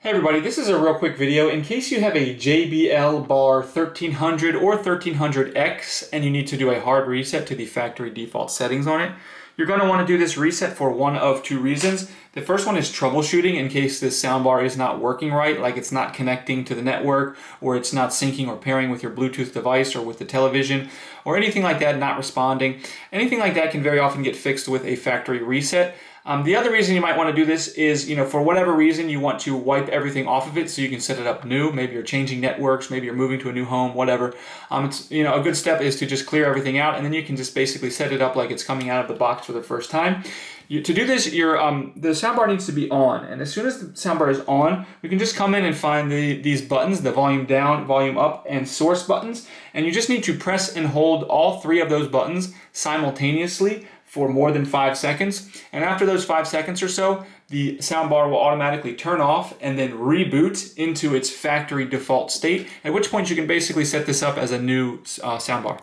Hey everybody, this is a real quick video. In case you have a JBL Bar 1300 or 1300X and you need to do a hard reset to the factory default settings on it, you're going to want to do this reset for one of two reasons. The first one is troubleshooting in case this soundbar is not working right, like it's not connecting to the network, or it's not syncing or pairing with your Bluetooth device or with the television, or anything like that, not responding. Anything like that can very often get fixed with a factory reset. The other reason you might want to do this is, for whatever reason you want to wipe everything off of it so you can set it up new. Maybe you're changing networks, maybe you're moving to a new home, whatever. It's, a good step is to just clear everything out, and then you can just basically set it up like it's coming out of the box for the first time. To do this, the soundbar needs to be on, and as soon as the soundbar is on, we can just come in and find these buttons, the volume down, volume up, and source buttons, and you just need to press and hold all three of those buttons simultaneously for more than 5 seconds. And after those 5 seconds or so, the soundbar will automatically turn off and then reboot into its factory default state, at which point you can basically set this up as a new soundbar.